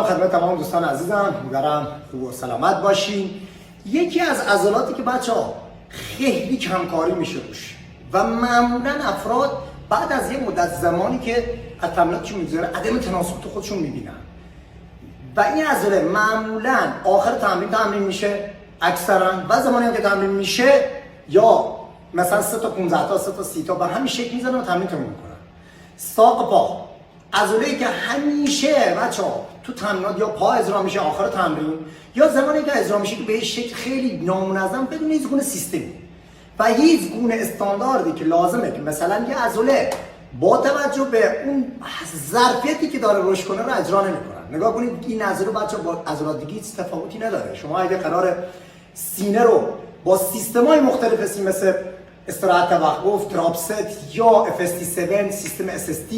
سلام خدمت تمام دوستان عزیزم، امیدوارم خوب و سلامت باشین. یکی از عضلاتی که بچه‌ها خیلی کمکاری میشه روش و معمولا افراد بعد از یه مدت زمانی که از تمریناتشون میگذره عدم تناسب تو خودشون میبینن و این عضله معمولا آخر تمرین میشه اکثرا و زمانی هم که تمرین میشه یا مثلا 3 تا 15 تا 3 تا 30 تا به همین شکل میزنن و تمرین میکنن. ساق پا عضله‌ای که همیشه بچه‌ها تو تمرینات یا پا اجرا میشه آخر تمرین یا زمانی که اجرا میشه که به شکل خیلی نامنظم بدون هیچ گونه سیستمی و هیچ گونه استانداردی که لازمه که مثلا یه عضله با توجه به اون ظرفیتی که داره رشد کنه رو اجرا نمیکنن. نگاه کنید این عضله بچه‌ها با عضلات دیگه هیچ تفاوتی نداره. شما اگه قرار سینه رو با سیستم‌های مختلف مثل استراحت توقف، تراپست یا FST7 سیستم SST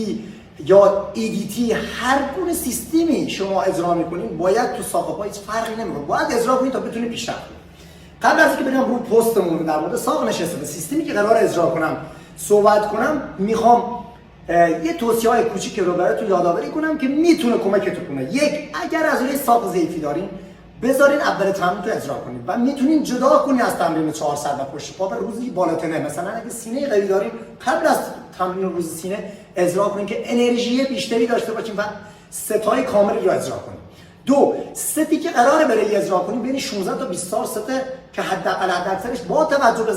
یا EDT هر گونه سیستمی شما اجرا میکنین باید تو ساق پا هیچ فرقی نمیکنه، باید اجرا کنین تا بتونین پیشرفت کنین. قبل از اینکه بریم روی پستمون در مورد ساق نشسته به سیستمی که قرار اجرا کنم صحبت کنم، میخوام یه توصیه‌های کوچیک رو براتون یادآوری کنم که میتونه کمکتون کنه. یک، اگر عضله ساق ضعیفی دارین بذارین اول تمرین تو اجرا کنید و میتونین جدا کنین از تمرین 4 سر و پشت پا به روزی بالاتنه. مثلا اگه سینه قوی دارین قبل از تمرین روز سینه اجرا کنین که انرژی بیشتری داشته باشین و ستای کاملی رو اجرا کنین. دو، ستی که قراره برای اجرا کنین بین 16 تا 24 ست که حداقل حداکثرش با توجه به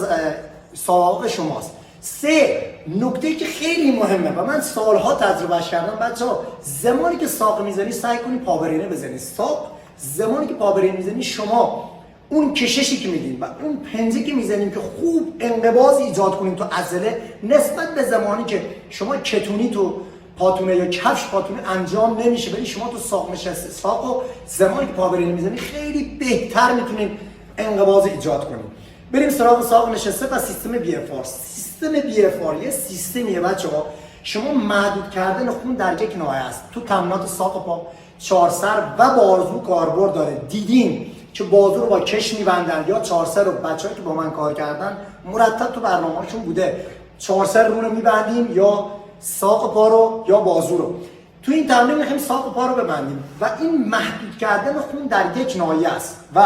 سابقه شماست. سه، نکته‌ای که خیلی مهمه و من سالها تجربهش کردم بچه‌ها، زمانی که ساق میزنی سعی کنین پاورینه بزنید. ساق زمانی که پاورین میزنی شما اون کششی که میدین و اون پنجه که میزنیم که خوب انقباض ایجاد کنیم تو عضله نسبت به زمانی که شما کتونی تو پاتونه یا کفش پاتونه انجام نمیشه، ولی شما تو ساق نشسته ساقو زمانی که پاورین میزنی خیلی بهتر میتونین انقباض ایجاد کنیم. بریم سراغ ساق نشسته و سیستم BFR. سیستم BFR یه سیستمیه بچه‌ها شما محدود کردن خون در یک ناحیه است. تو تمرینات ساق پا 4 سر و بازو کاربرد داره. دیدین که بازو رو با کش میبندن یا 4 سر رو بچه‌ای که با من کار کردن مرتب تو برنامه‌شون بوده 4 سر رو میبندیم یا ساق پا رو یا بازو رو. تو این تمرین می‌خوایم ساق پا رو ببندیم و این محدود کردن خون در یک ناحیه است و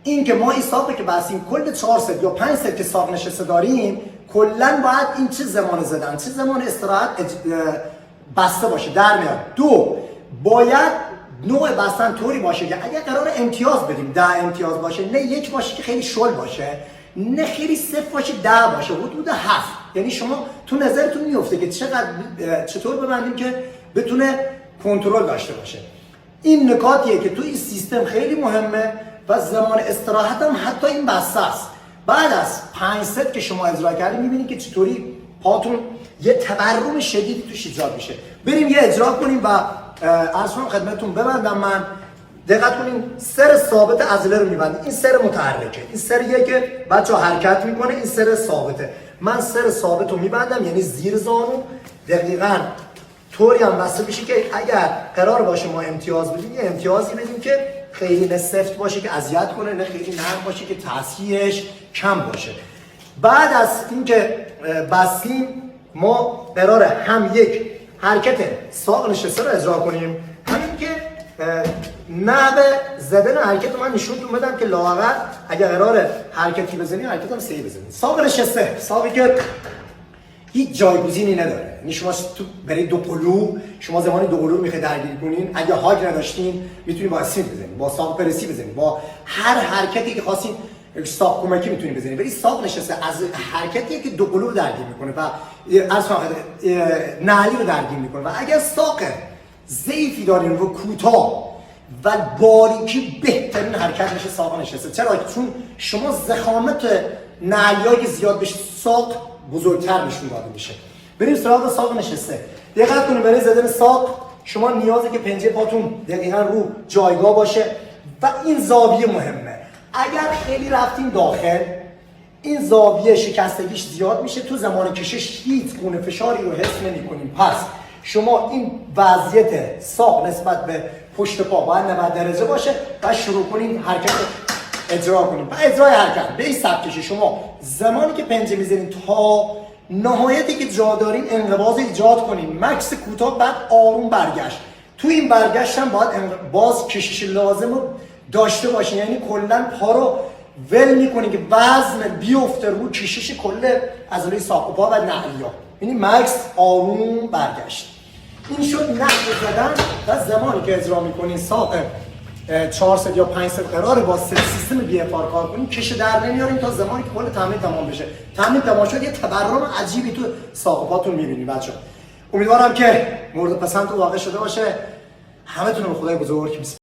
این که ما این ساقی که بستیم کل 4 ست یا 5 ست که ساق نشسته داریم کلاً باید این چه زمان زدن چه زمان استراحت بسته باشه در میاد. دو، باید نوع بستن طوری باشه که اگر قرار امتیاز بدیم 10 امتیاز باشه، نه 1 باشه که خیلی شل باشه، نه خیلی 0 باشه 10 باشه، حدود 7. یعنی شما تو نظرتون میفته که چطور ببندیم که بتونه کنترل داشته باشه. این نکاتیه که تو این سیستم خیلی مهمه و زمان استراحت هم حتی این بسته است. بعد از 5 ست که شما اجرا کردید می‌بینید که چطوری پاتون یه تورم شدیدی توش ایجاد میشه. بریم یه اجرا کنیم و عرض کنم خدمتتون ببندم. من دقت کنیم سر ثابت عضله رو میبندیم. این سر متحرکه، این سریه که بچه‌ها حرکت میکنه، این سر ثابته. من سر ثابت رو میبندم یعنی زیر زانو دقیقاً طوری هم بسته بشه که اگر قرار باشه ما امتیاز بدیم یه امتیازی بدیم که خیلی نه سفت باشه که اذیت کنه، نه خیلی نرم باشه که تاثیرش کم باشه. بعد از اینکه بستیم ما قراره هم یک حرکت ساق نشسته رو اجرا کنیم، همین که نحوه زدن حرکت رو من نشونتون بدم که لااقل اگر قراره حرکتی بزنیم حرکت هم سهی بزنیم. ساق نشسته ساقی که هیچ جایگزینی نداره. یعنی شما تو برای دو قلو شما زمانی دو قلو میخواید درگیر کنین، اگه هاگ نداشتین میتونید با اسید بزنید، با ساق پرسی بزنید، با هر حرکتی که خواستین ساق کمکی میتونید بزنید. ولی ساق نشسته از حرکتیه که دو قلو رو درگیر میکنه و از نعلی رو درگیر میکنه و اگر ساق ضعیفی دارین و کوتاه و باریکی بهترین حرکت میشه ساق نشسته. چرا؟ چون شما ضخامت نعلیای زیاد بشه ساق بزرگتر نشون داده میشه. بریم سراغ ساق نشسته. دقت کنید برای زدن ساق شما نیازه که پنجه پاتون دقیقاً رو جایگاه باشه و این زاویه مهمه. اگر خیلی رفتین داخل این زاویه شکستگیش زیاد میشه، تو زمان کشش هیچ گونه فشاری رو حس نمی‌کنیم. پس شما این وضعیت ساق نسبت به پشت پا باید 90 درجه باشه و شروع کنین حرکت اجرا کنیم. و اجرای حرکت به این سبکشه شما زمانی که پنجه میزنین تا نهایتی که جا دارین انقباض ایجاد کنین، مکس کوتاه بعد آروم برگشت. تو این برگشت هم باید باز کشش لازم رو داشته باشین، یعنی کلا پا رو ول میکنین که وزن بیفته رو کشش کل عضله ساق و پا و نعلیا، یعنی مکس آروم برگشت. این شد نقل زدن و زمانی که اجرا میکنین ساق 4 ست یا 5 ست قرار با سیستم بی اف آر کار کنین، کش در نمیارین تا زمانی که کل تمرین تمام بشه. تمرین تمام شد یه تورم عجیبی تو ساق و پاتون میبینید بچه‌ها. امیدوارم که مورد پسند واقع شده باشه. همتون رو خدای بزرگ